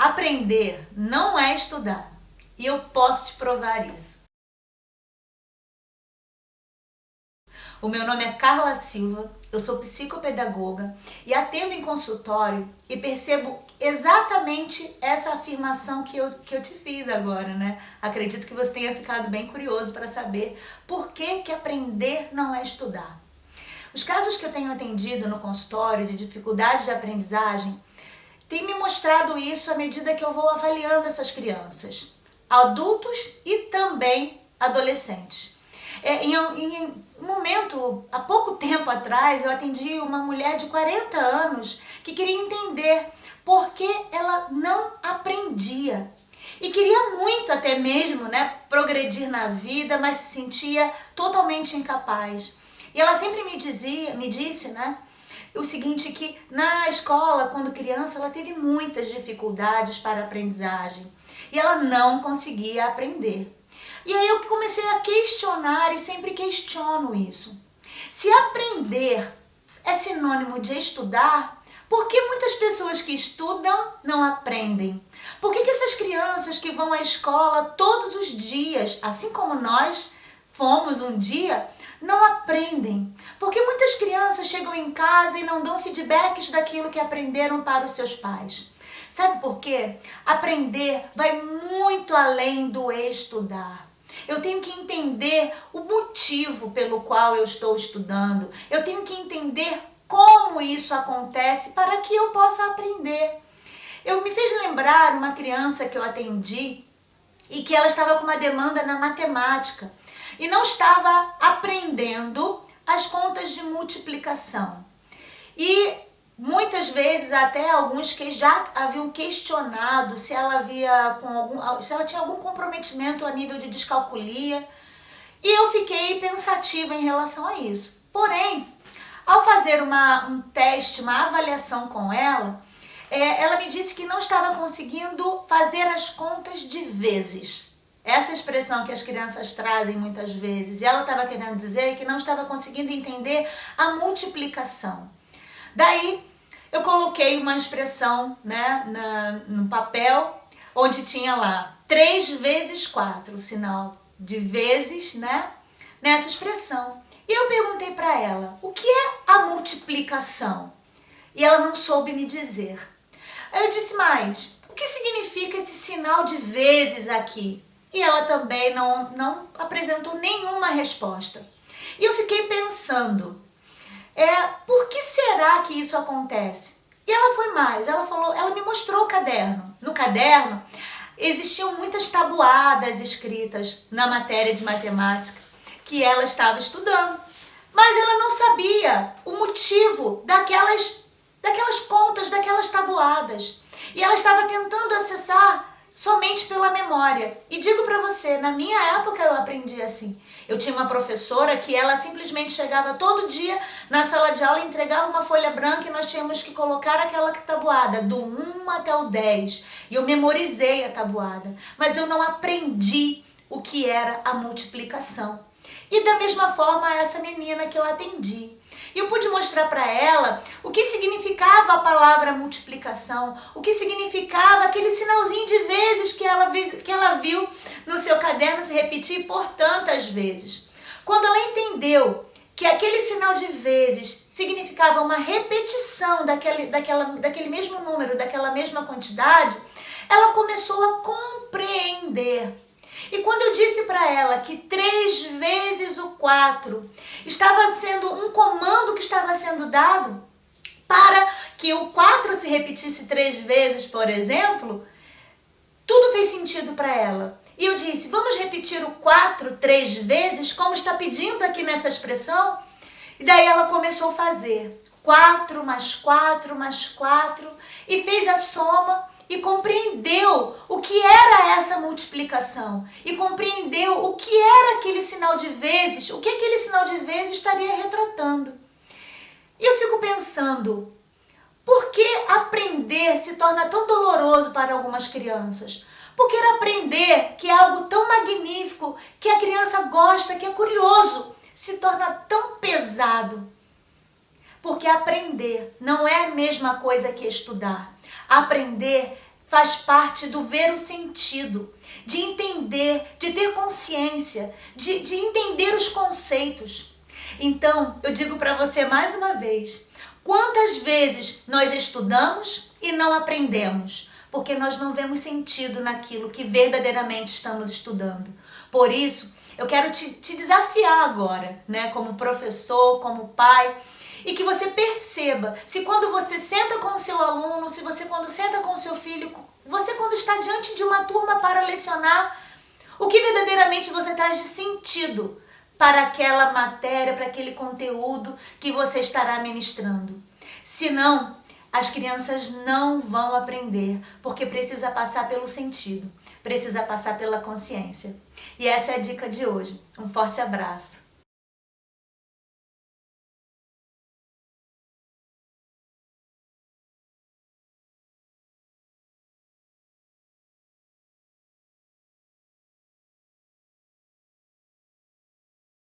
Aprender não é estudar. E eu posso te provar isso. O meu nome é Carla Silva, eu sou psicopedagoga e atendo em consultório e percebo exatamente essa afirmação que eu te fiz agora, né? Acredito que você tenha ficado bem curioso para saber por que aprender não é estudar. Os casos que eu tenho atendido no consultório de dificuldades de aprendizagem têm me mostrado isso à medida que eu vou avaliando essas crianças, adultos e também adolescentes. Em um momento, há pouco tempo atrás, eu atendi uma mulher de 40 anos que queria entender por que ela não aprendia. E queria muito até mesmo, progredir na vida, mas se sentia totalmente incapaz. E ela sempre me disse, o seguinte, que na escola, quando criança, ela teve muitas dificuldades para a aprendizagem. E ela não conseguia aprender. E aí eu comecei a questionar e sempre questiono isso. Se aprender é sinônimo de estudar, por que muitas pessoas que estudam não aprendem? Por que essas crianças que vão à escola todos os dias, assim como nós fomos um dia, não aprendem? Porque muitas crianças chegam em casa e não dão feedbacks daquilo que aprenderam para os seus pais. Sabe por quê? Aprender vai muito além do estudar. Eu tenho que entender o motivo pelo qual eu estou estudando. Eu tenho que entender como isso acontece para que eu possa aprender. Me fez lembrar uma criança que eu atendi e que ela estava com uma demanda na matemática e não estava aprendendo as contas de multiplicação. E muitas vezes até alguns que já haviam questionado se ela tinha algum comprometimento a nível de descalculia. E eu fiquei pensativa em relação a isso. Porém, ao fazer um teste, uma avaliação com ela, ela me disse que não estava conseguindo fazer as contas de vezes. Essa expressão que as crianças trazem muitas vezes. E ela estava querendo dizer que não estava conseguindo entender a multiplicação. Daí, eu coloquei uma expressão no papel, onde tinha lá 3 vezes 4, o sinal de vezes, nessa expressão. E eu perguntei para ela, o que é a multiplicação? E ela não soube me dizer. Aí eu disse, mas o que significa esse sinal de vezes aqui? E ela também não apresentou nenhuma resposta. E eu fiquei pensando, por que será que isso acontece? E ela foi mais, ela me mostrou o caderno. No caderno existiam muitas tabuadas escritas na matéria de matemática que ela estava estudando. Mas ela não sabia o motivo daquelas contas, daquelas tabuadas. E ela estava tentando acessar somente pela memória. E digo para você, na minha época eu aprendi assim. Eu tinha uma professora que ela simplesmente chegava todo dia na sala de aula e entregava uma folha branca e nós tínhamos que colocar aquela tabuada, do 1 até o 10. E eu memorizei a tabuada, mas eu não aprendi o que era a multiplicação. E da mesma forma essa menina que eu atendi. Eu pude mostrar para ela o que significava a palavra multiplicação, o que significava aquele sinalzinho de vezes que ela viu no seu caderno se repetir por tantas vezes. Quando ela entendeu que aquele sinal de vezes significava uma repetição daquele mesmo número, daquela mesma quantidade, ela começou a compreender. E quando eu disse para ela que 3 vezes o 4 estava sendo um comando que estava sendo dado para que o 4 se repetisse 3 vezes, por exemplo, tudo fez sentido para ela. E eu disse, vamos repetir o 4 3 vezes, como está pedindo aqui nessa expressão? E daí ela começou a fazer 4 mais 4 mais 4 e fez a soma. E compreendeu o que era essa multiplicação. E compreendeu o que era aquele sinal de vezes, o que aquele sinal de vezes estaria retratando. E eu fico pensando, por que aprender se torna tão doloroso para algumas crianças? Por que aprender, que é algo tão magnífico, que a criança gosta, que é curioso, se torna tão pesado? Porque aprender não é a mesma coisa que estudar. Aprender faz parte do ver o sentido, de entender, de ter consciência, de entender os conceitos. Então, eu digo para você mais uma vez, quantas vezes nós estudamos e não aprendemos? Porque nós não vemos sentido naquilo que verdadeiramente estamos estudando. Por isso, eu quero te desafiar agora, né, como professor, como pai, e que você perceba, se quando você senta com o seu aluno, se você quando senta com o seu filho, você quando está diante de uma turma para lecionar, o que verdadeiramente você traz de sentido para aquela matéria, para aquele conteúdo que você estará ministrando. Senão, as crianças não vão aprender, porque precisa passar pelo sentido, precisa passar pela consciência. E essa é a dica de hoje. Um forte abraço.